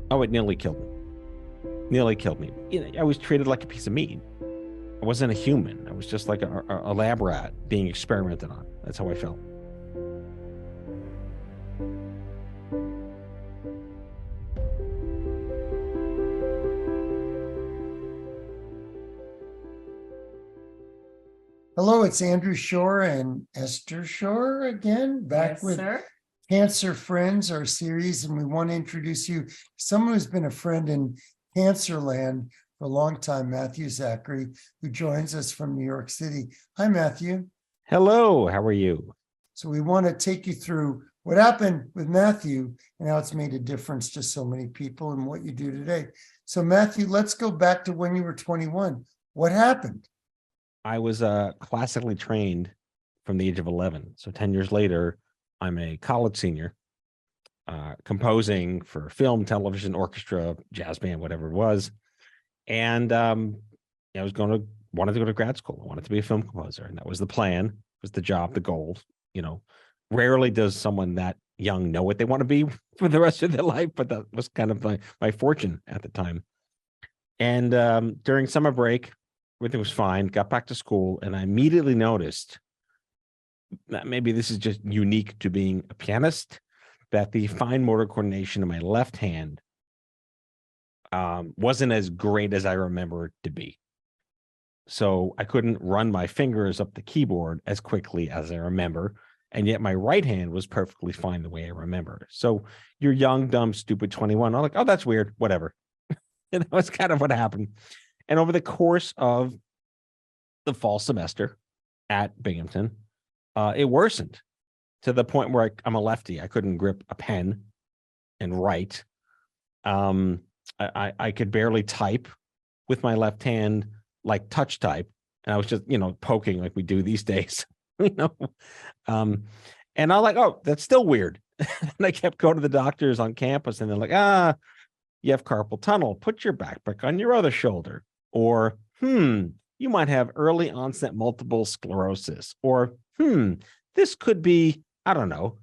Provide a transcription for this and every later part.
Oh, it nearly killed me. Nearly killed me. I was treated like a piece of meat. I wasn't a human. I was just like a lab rat being experimented on. That's how I felt. Hello, it's Andrew Shore and Esther Shore again, back Yes, with sir. Cancer Friends, our series, and we want to introduce you to someone who's been a friend in cancer land for a long time, Matthew Zachary, who joins us from New York City. Hi, Matthew. Hello, how are you? So we want to take you through what happened with Matthew and how it's made a difference to so many people and what you do today. So Matthew, let's go back to when you were 21. What happened? I was classically trained from the age of 11. So 10 years later, I'm a college senior, composing for film, television, orchestra, jazz band, whatever it was. And I wanted to go to grad school. I wanted to be a film composer. And that was the plan, was the job, the goal. You know, rarely does someone that young know what they want to be for the rest of their life, but that was kind of my fortune at the time. And during summer break, everything was fine, got back to school, and I immediately noticed that maybe this is just unique to being a pianist, that the fine motor coordination in my left hand wasn't as great as I remember it to be. So I couldn't run my fingers up the keyboard as quickly as I remember. And yet my right hand was perfectly fine the way I remember. So you're young, dumb, stupid 21. I'm like, oh, that's weird. Whatever. And that was kind of what happened. And over the course of the fall semester at Binghamton, it worsened to the point where I'm a lefty. I couldn't grip a pen and write. I could barely type with my left hand, like touch type. And I was just, poking like we do these days, you know. And I'm like, oh, that's still weird. And I kept going to the doctors on campus, and they're like, you have carpal tunnel. Put your backpack on your other shoulder. Or, you might have early onset multiple sclerosis. Or, this could be, I don't know,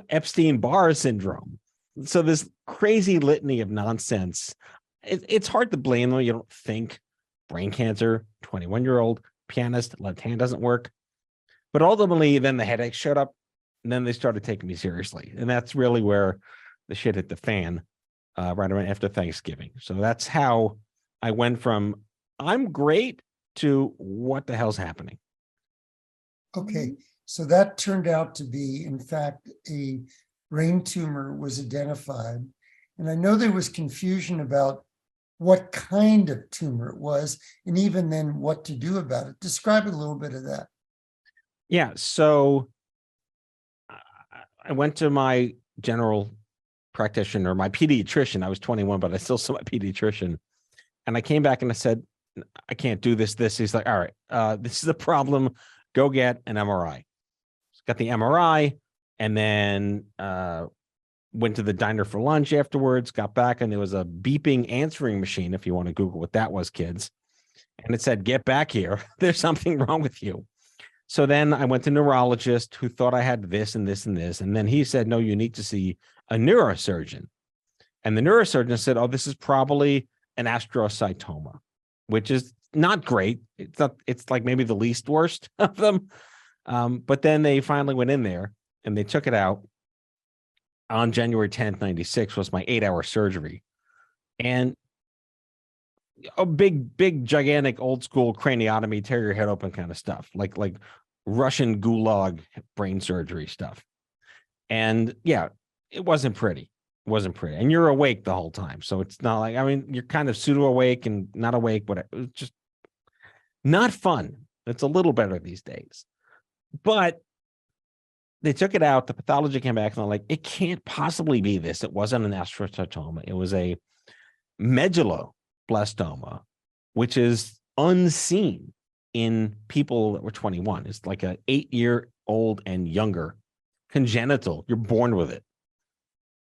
Epstein-Barr syndrome. So this crazy litany of nonsense. It's hard to blame them. You don't think brain cancer, 21-year-old pianist, left hand doesn't work. But ultimately, then the headaches showed up, and then they started taking me seriously. And that's really where the shit hit the fan, right around after Thanksgiving. So that's how I went from I'm great to what the hell's happening. Okay, so that turned out to be, in fact, a brain tumor was identified. And I know there was confusion about what kind of tumor it was, and even then what to do about it. Describe a little bit of that. Yeah, so I went to my general practitioner, my pediatrician. I was 21, but I still saw my pediatrician. And I came back and I said, I can't do this. He's like, all right, this is the problem. Go get an MRI. Got the MRI, and then went to the diner for lunch afterwards, got back, and there was a beeping answering machine, if you want to Google what that was, kids. And it said, get back here. There's something wrong with you. So then I went to a neurologist who thought I had this and this and this. And then he said, no, you need to see a neurosurgeon. And the neurosurgeon said, oh, this is probably an astrocytoma, which is not great. It's like maybe the least worst of them. But then they finally went in there and they took it out on January 10th, 96 was my 8-hour surgery. And a big, gigantic, old school craniotomy, tear your head open kind of stuff, like Russian gulag brain surgery stuff. And yeah, it wasn't pretty. It wasn't pretty. And you're awake the whole time. So it's not like, I mean, you're kind of pseudo awake and not awake, but it was just not fun. It's a little better these days. But they took it out. The pathology came back and they're like, it can't possibly be this. It wasn't an astrocytoma. It was a medulloblastoma, which is unseen in people that were 21. It's like an 8-year-old and younger, congenital. You're born with it.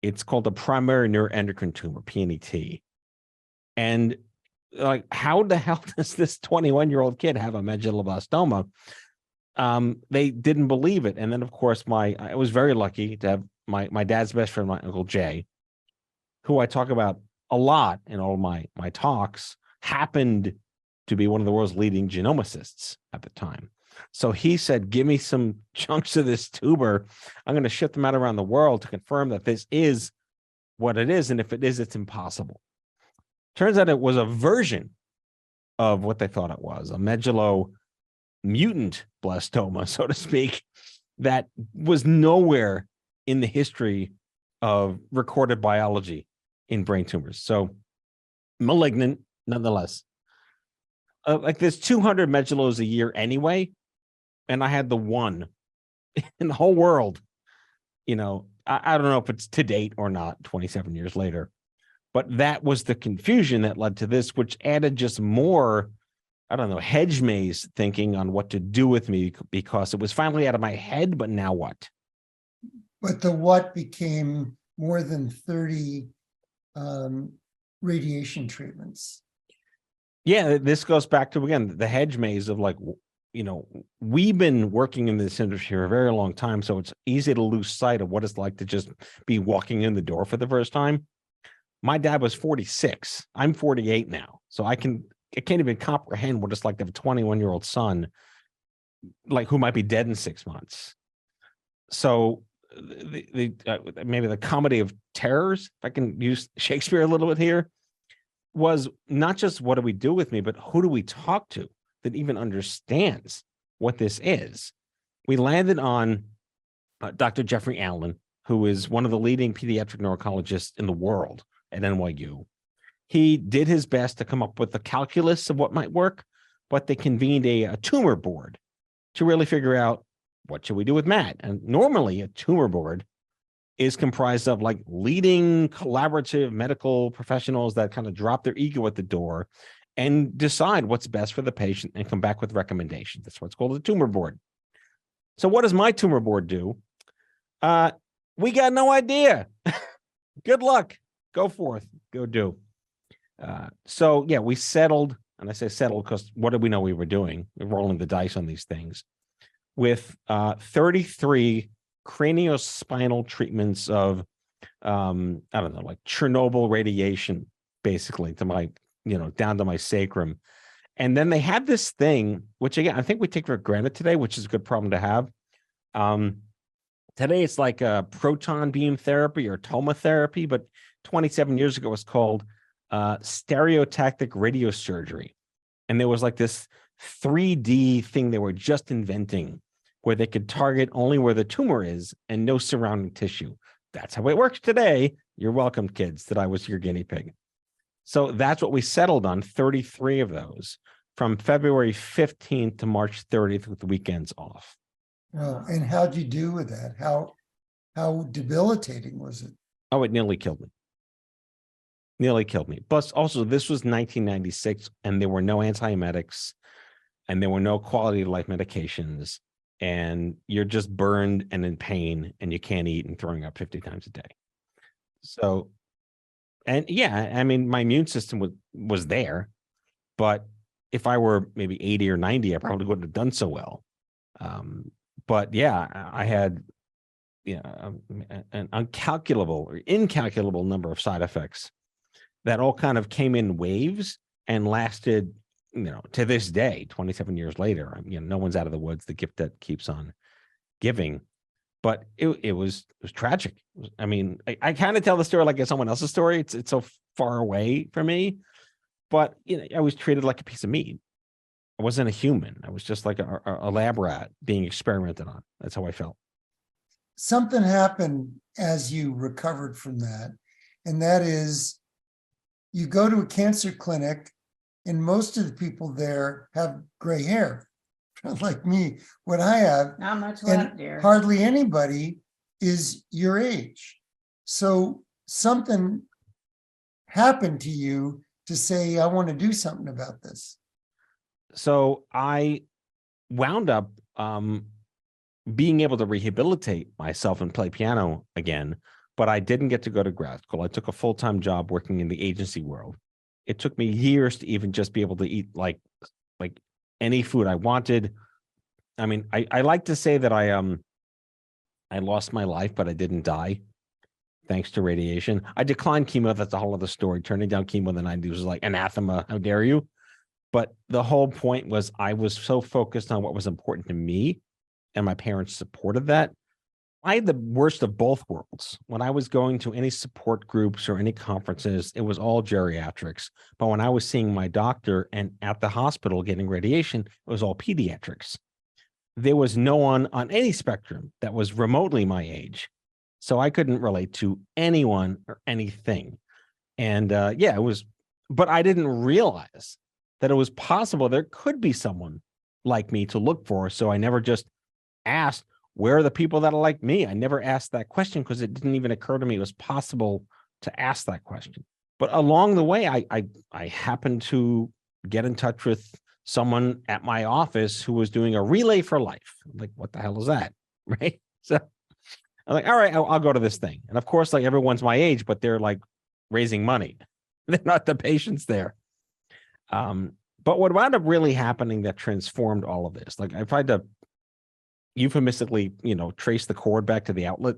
It's called a primary neuroendocrine tumor, PNET. And like, how the hell does this 21-year-old kid have a medulloblastoma? They didn't believe it. And then, of course, I was very lucky to have my dad's best friend, my Uncle Jay, who I talk about a lot in all my talks, happened to be one of the world's leading genomicists at the time. So he said, give me some chunks of this tumor. I'm going to ship them out around the world to confirm that this is what it is. And if it is, it's impossible. Turns out it was a version of what they thought it was, a medulloblastoma, so to speak, that was nowhere in the history of recorded biology in brain tumors. So malignant, nonetheless. Like there's 200 medullos a year anyway, and I had the one in the whole world. You know, I don't know if it's to date or not, 27 years later, but that was the confusion that led to this, which added just more, I don't know, hedge maze thinking on what to do with me, because it was finally out of my head, but now what? But the what became more than 30 radiation treatments. Yeah, this goes back to, again, the hedge maze of like, you know, we've been working in this industry for a very long time, so it's easy to lose sight of what it's like to just be walking in the door for the first time. My dad was 46. I'm 48 now. So I can't even comprehend what it's like to have a 21-year-old son, like, who might be dead in 6 months. So maybe the comedy of terrors, if I can use Shakespeare a little bit here, was not just what do we do with me, but who do we talk to that even understands what this is? We landed on Dr. Jeffrey Allen, who is one of the leading pediatric neurologists in the world at NYU. He did his best to come up with the calculus of what might work, but they convened a tumor board to really figure out what should we do with Matt. And normally a tumor board is comprised of like leading collaborative medical professionals that kind of drop their ego at the door and decide what's best for the patient and come back with recommendations. That's what's called a tumor board. So what does my tumor board do? We got no idea. Good luck. Go forth. Go do. So yeah, we settled, and I say settled because what did we know we were doing? We're rolling the dice on these things with 33 craniospinal treatments of, I don't know, like Chernobyl radiation, basically to my, you know, down to my sacrum. And then they had this thing, which again, I think we take for granted today, which is a good problem to have. Today it's like a proton beam therapy or tomotherapy, but 27 years ago it was called stereotactic radiosurgery. And there was like this 3D thing they were just inventing where they could target only where the tumor is and no surrounding tissue. That's how it works today. You're welcome, kids, that I was your guinea pig. So that's what we settled on, 33 of those from February 15th to March 30th with the weekends off. Well, and how'd you do with that? How debilitating was it? Oh, it nearly killed me. Nearly killed me. Plus, also, this was 1996, and there were no antiemetics, and there were no quality of life medications, and you're just burned and in pain, and you can't eat and throwing up 50 times a day. So, and yeah, I mean, my immune system was there, but if I were maybe 80 or 90, I probably wouldn't have done so well. But yeah, I had an incalculable number of side effects that all kind of came in waves and lasted, you know, to this day, 27 years later. You know, no one's out of the woods, the gift that keeps on giving. But it was tragic. I mean, I kind of tell the story like it's someone else's story. It's so far away from me, but you know, I was treated like a piece of meat. I wasn't a human. I was just like a lab rat being experimented on. That's how I felt. Something happened as you recovered from that, and that is you go to a cancer clinic and most of the people there have gray hair, like me. What I have, Not much left, dear. hardly anybody is your age. So something happened to you to say, I want to do something about this. So I wound up being able to rehabilitate myself and play piano again, but I didn't get to go to grad school. I took a full-time job working in the agency world. It took me years to even just be able to eat like any food I wanted. I mean, I like to say that I lost my life, but I didn't die. thanks to radiation. I declined chemo. That's a whole other story. Turning down chemo in the 90s was like anathema. How dare you? But the whole point was I was so focused on what was important to me, and my parents supported that. I had the worst of both worlds. When I was going to any support groups or any conferences, it was all geriatrics. But when I was seeing my doctor and at the hospital getting radiation, it was all pediatrics. There was no one on any spectrum that was remotely my age. So I couldn't relate to anyone or anything. And yeah, it was, but I didn't realize that it was possible there could be someone like me to look for. So I never just asked, where are the people that are like me? I never asked that question because it didn't even occur to me it was possible to ask that question. But along the way, I happened to get in touch with someone at my office who was doing a relay for life. I'm like, what the hell is that? Right. So I'm like, all right, I'll go to this thing. And of course, like everyone's my age, but they're like raising money. They're not the patients there. But what wound up really happening that transformed all of this, like I tried to euphemistically, trace the cord back to the outlet.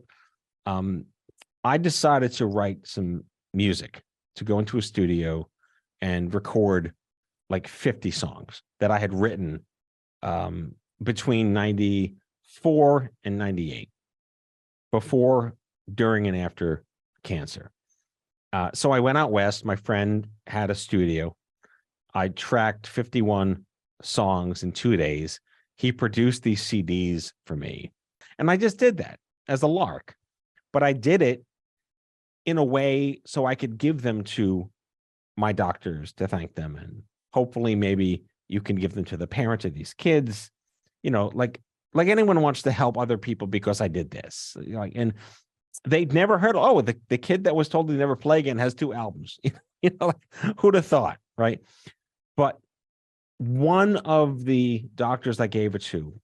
I decided to write some music, to go into a studio and record like 50 songs that I had written between 94 and 98, before, during, and after cancer. So I went out west. My friend had a studio. I tracked 51 songs in 2 days. He produced these CDs for me. And I just did that as a lark. But I did it in a way so I could give them to my doctors to thank them. And hopefully maybe you can give them to the parents of these kids. Like anyone wants to help other people because I did this. And they'd never heard, the kid that was told to never play again has 2 albums. Who'd have thought, right? But one of the doctors I gave it to,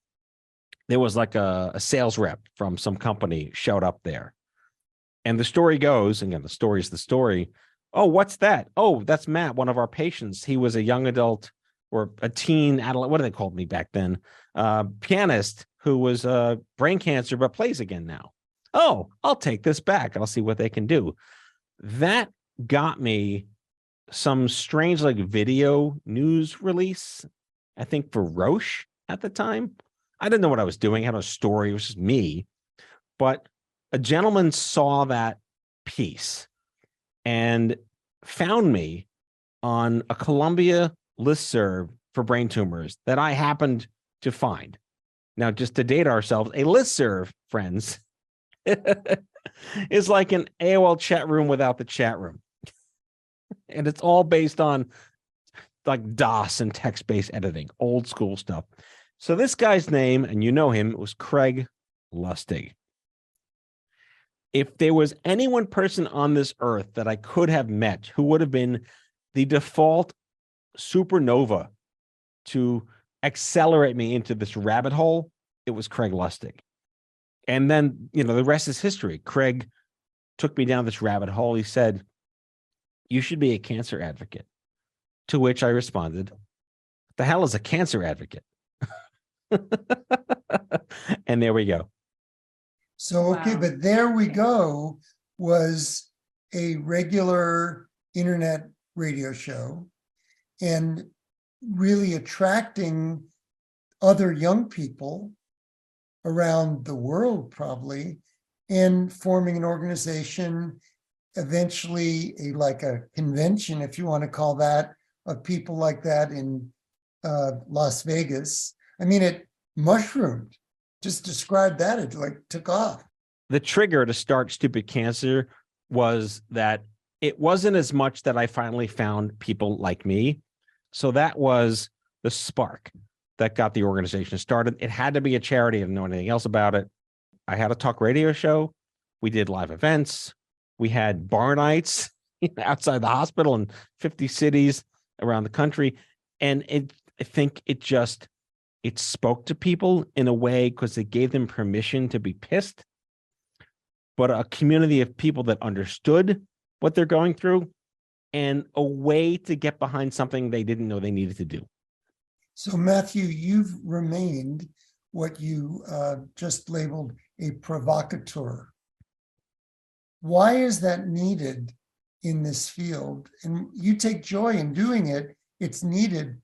there was like a sales rep from some company showed up there. And the story goes, again, the story is the story. Oh, what's that? Oh, that's Matt, one of our patients. He was a young adult or a teen adolescent. What do they call me back then? Pianist who was brain cancer, but plays again now. Oh, I'll take this back. I'll see what they can do. That got me some strange like video news release, I think for Roche at the time. I didn't know what I was doing. I had a story. It was just me. But a gentleman saw that piece and found me on a Columbia listserv for brain tumors that I happened to find. Now, just to date ourselves, a listserv, friends, is like an AOL chat room without the chat room. And it's all based on like DOS and text-based editing, old school stuff. So this guy's name, and you know him, was Craig Lustig. If there was any one person on this earth that I could have met who would have been the default supernova to accelerate me into this rabbit hole, it was Craig Lustig. And then, the rest is history. Craig took me down this rabbit hole. He said, you should be a cancer advocate. To which I responded, what the hell is a cancer advocate? And there we go. So, okay, Wow. but there we go was a regular internet radio show and really attracting other young people around the world probably, and forming an organization, eventually a convention, if you want to call that, of people like that in Las Vegas. I mean, it mushroomed. Just describe that. It took off. The trigger to start Stupid Cancer was that it wasn't as much that I finally found people like me. So that was the spark that got the organization started. It had to be a charity. I didn't know anything else about it. I had a talk radio show. We did live events. We had bar nights outside the hospital in 50 cities around the country. And I think it spoke to people in a way because it gave them permission to be pissed, but a community of people that understood what they're going through and a way to get behind something they didn't know they needed to do. So Matthew, you've remained what you just labeled a provocateur. Why is that needed in this field? And you take joy in doing it. It's needed.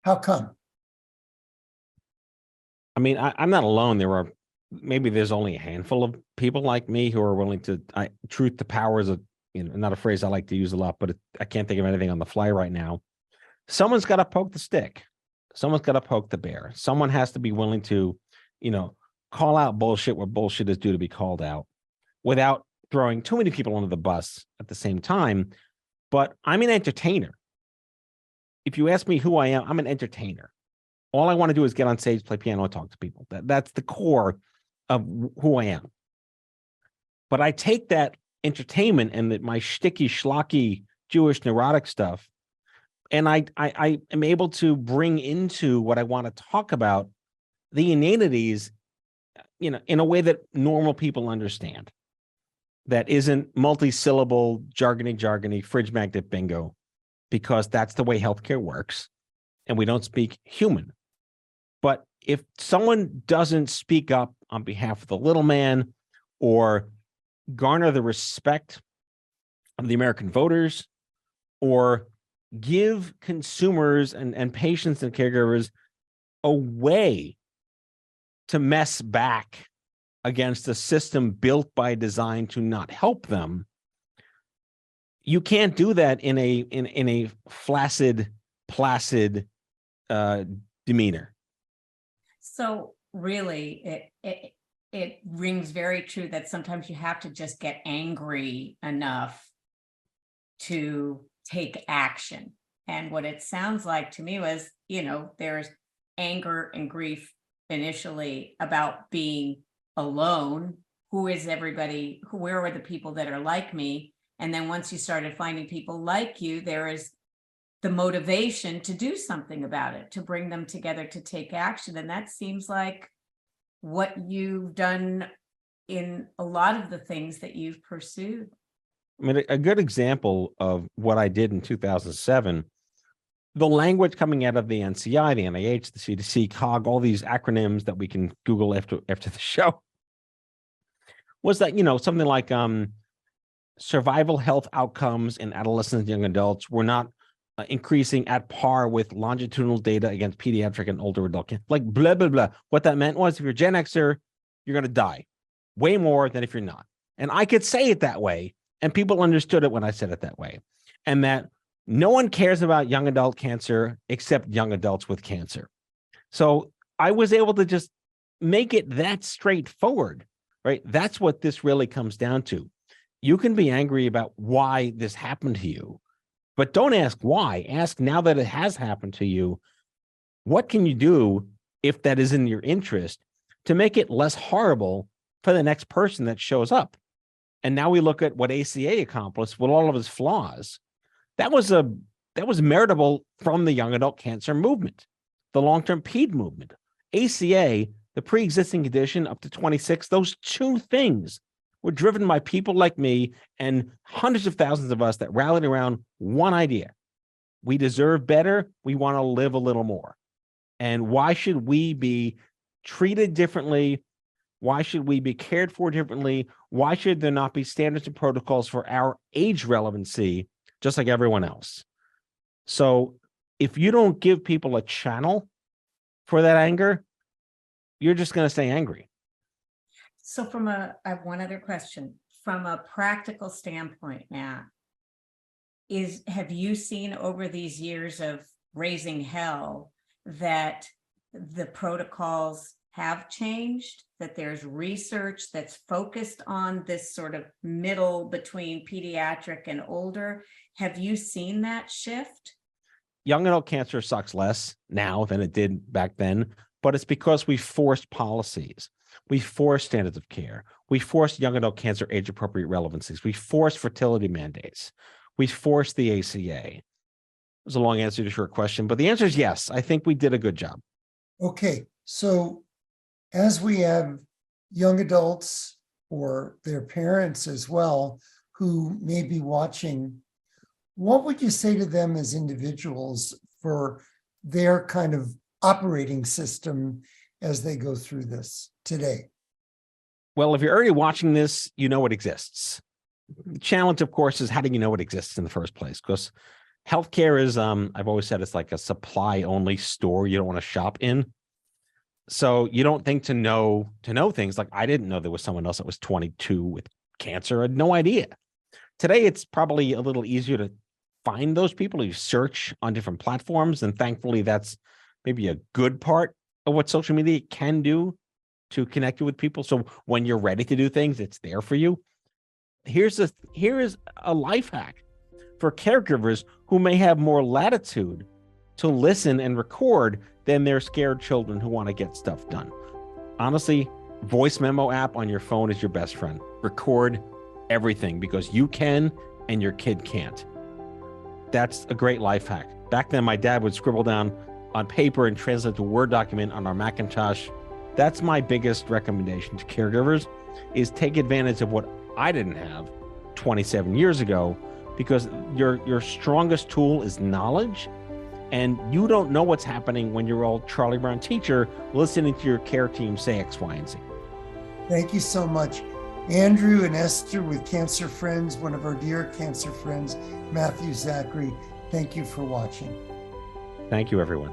How come? I mean, I'm not alone. Maybe there's only a handful of people like me who are willing to, truth to power is not a phrase I like to use a lot, but I can't think of anything on the fly right now. Someone's got to poke the stick. Someone's got to poke the bear. Someone has to be willing to, call out bullshit where bullshit is due to be called out without throwing too many people under the bus at the same time. But I'm an entertainer. If you ask me who I am, I'm an entertainer. All I want to do is get on stage, play piano, and talk to people. That's the core of who I am. But I take that entertainment and my shticky, schlocky, Jewish neurotic stuff, and I am able to bring into what I want to talk about the inanities, in a way that normal people understand. That isn't multi-syllable, jargony, fridge magnet bingo, because that's the way healthcare works, and we don't speak human. But if someone doesn't speak up on behalf of the little man or garner the respect of the American voters or give consumers and patients and caregivers a way to mess back against a system built by design to not help them, you can't do that in a flaccid, placid demeanor. So really, it rings very true that sometimes you have to just get angry enough to take action. And what it sounds like to me was, there's anger and grief initially about being alone. Who is everybody? Where are the people that are like me? And then once you started finding people like you, there is the motivation to do something about it, to bring them together, to take action. And that seems like what you've done in a lot of the things that you've pursued. I mean, a good example of what I did in 2007, the language coming out of the NCI, the NIH, the CDC, COG, all these acronyms that we can Google after the show, was that, something like survival health outcomes in adolescents and young adults were not increasing at par with longitudinal data against pediatric and older adult kids, like blah, blah, blah. What that meant was if you're Gen Xer, you're going to die way more than if you're not. And I could say it that way, and people understood it when I said it that way. And that no one cares about young adult cancer except young adults with cancer. So I was able to just make it that straightforward, right? That's what this really comes down to. You can be angry about why this happened to you, but don't ask why. Ask, now that it has happened to you, what can you do, if that is in your interest, to make it less horrible for the next person that shows up? And now we look at what ACA accomplished with all of its flaws. That was meritable from the young adult cancer movement, the long-term PED movement. ACA, the pre-existing condition up to 26, those two things were driven by people like me and hundreds of thousands of us that rallied around one idea. We deserve better. We want to live a little more. And why should we be treated differently? Why should we be cared for differently? Why should there not be standards and protocols for our age relevancy, just like everyone else? So if you don't give people a channel for that anger, you're just going to stay angry. So I have one other question. From a practical standpoint, Matt, have you seen over these years of raising hell that the protocols have changed, that there's research that's focused on this sort of middle between pediatric and older? Have you seen that shift? Young adult cancer sucks less now than it did back then, but it's because we forced policies. We forced standards of care. We forced young adult cancer age-appropriate relevancies. We forced fertility mandates. We forced the ACA. It was a long answer to a short question, but the answer is yes. I think we did a good job. Okay, so as we have young adults or their parents as well who may be watching, what would you say to them as individuals for their kind of operating system as they go through this today? Well, if you're already watching this, you know it exists. The challenge, of course, is how do you know it exists in the first place? Because healthcare is, I've always said, it's like a supply only store you don't want to shop in. So you don't think to know things. Like I didn't know there was someone else that was 22 with cancer. I had no idea. Today, it's probably a little easier to find those people. You search on different platforms, and thankfully that's maybe a good part of what social media can do to connect you with people. So when you're ready to do things, it's there for you. Here is a life hack for caregivers who may have more latitude to listen and record than their scared children who want to get stuff done. Honestly, voice memo app on your phone is your best friend. Record everything because you can and your kid can't. That's a great life hack. Back then, my dad would scribble down on paper and translate to Word document on our Macintosh. That's my biggest recommendation to caregivers, is take advantage of what I didn't have 27 years ago, because your strongest tool is knowledge, and you don't know what's happening when you're all Charlie Brown teacher listening to your care team say X, Y, and Z. Thank you so much. Andrew and Esther with Cancer Friends, one of our dear cancer friends, Matthew Zachary. Thank you for watching. Thank you, everyone.